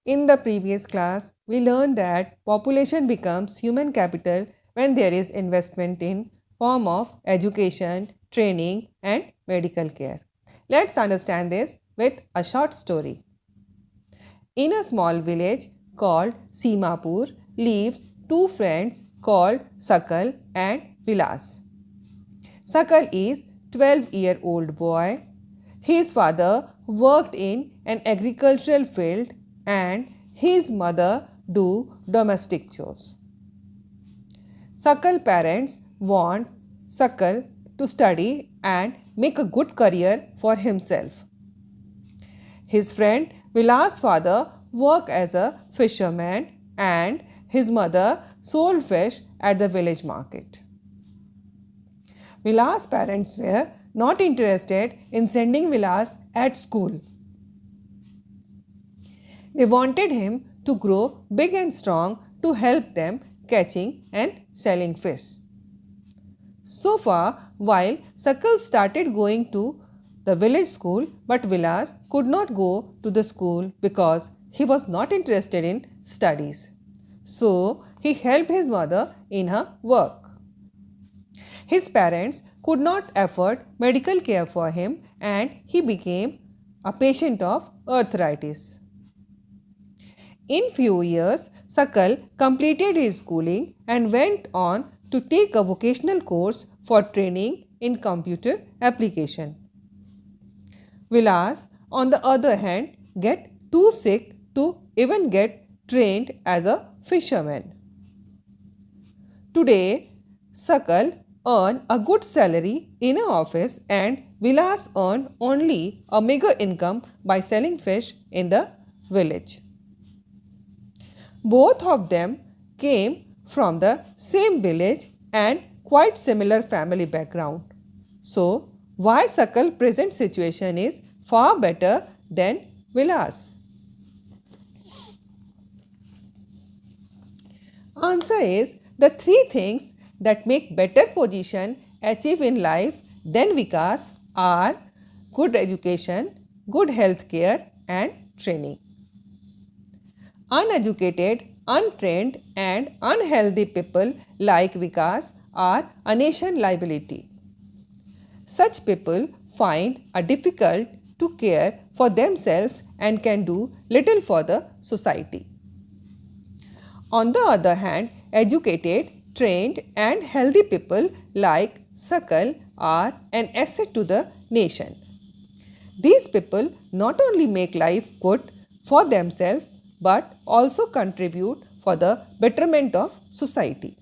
In the previous class, we learned that population becomes human capital when there is investment in form of education, training and medical care. Let's understand this with a short story. In a small village called Simapur lives two friends called Sakal and Vilas. Sakal is 12-year-old boy. His father worked in an agricultural field and his mother do domestic chores. Sakal parents want Sakal to study and make a good career for himself. His friend Vilas' father worked as a fisherman and his mother sold fish at the village market. Vilas' parents were not interested in sending Vilas at school. They wanted him to grow big and strong to help them catching and selling fish. So far, while Sakal started going to the village school, but Vilas could not go to the school because he was not interested in studies. So, he helped his mother in her work. His parents could not afford medical care for him and he became a patient of arthritis. In few years, Sakal completed his schooling and went on to take a vocational course for training in computer application. Vilas, on the other hand, get too sick to even get trained as a fisherman. Today, Sakal earn a good salary in an office and Vilas earn only a meager income by selling fish in the village. Both of them came from the same village and quite similar family background. So, why Sakal present situation is far better than Vilas? Answer is the three things that make better position achieve in life than Vikas are good education, good health care and training. Uneducated, untrained and unhealthy people like Vikas are a nation liability. Such people find it difficult to care for themselves and can do little for the society. On the other hand, educated, trained and healthy people like Sakal are an asset to the nation. These people not only make life good for themselves but also contribute for the betterment of society.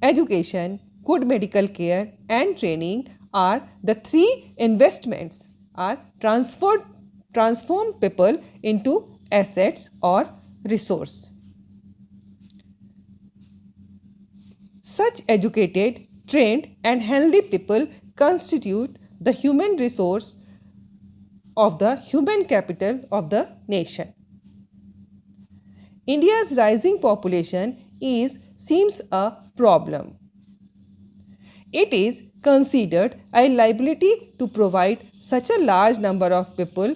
Education, good medical care and training are the three investments are transform people into assets or resource. Such educated, trained and healthy people constitute the human resource of the human capital of the nation. India's rising population seems a problem. It is considered a liability to provide such a large number of people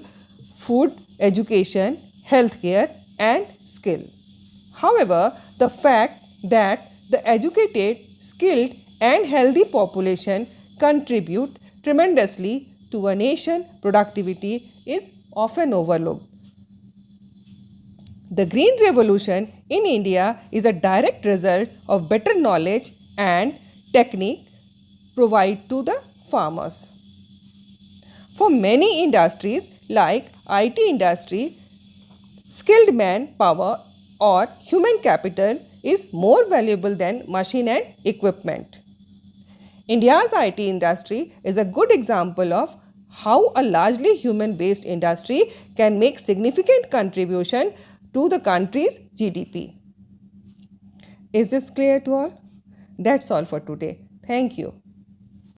food, education, healthcare and skill. However, the fact that the educated, skilled and healthy population contribute tremendously to a nation productivity is often overlooked. The Green Revolution in India is a direct result of better knowledge and technique provided to the farmers. For many industries like IT industry, skilled manpower or human capital is more valuable than machine and equipment. India's IT industry is a good example of how a largely human-based industry can make significant contribution to the country's GDP. Is this clear to all? That's all for today. Thank you.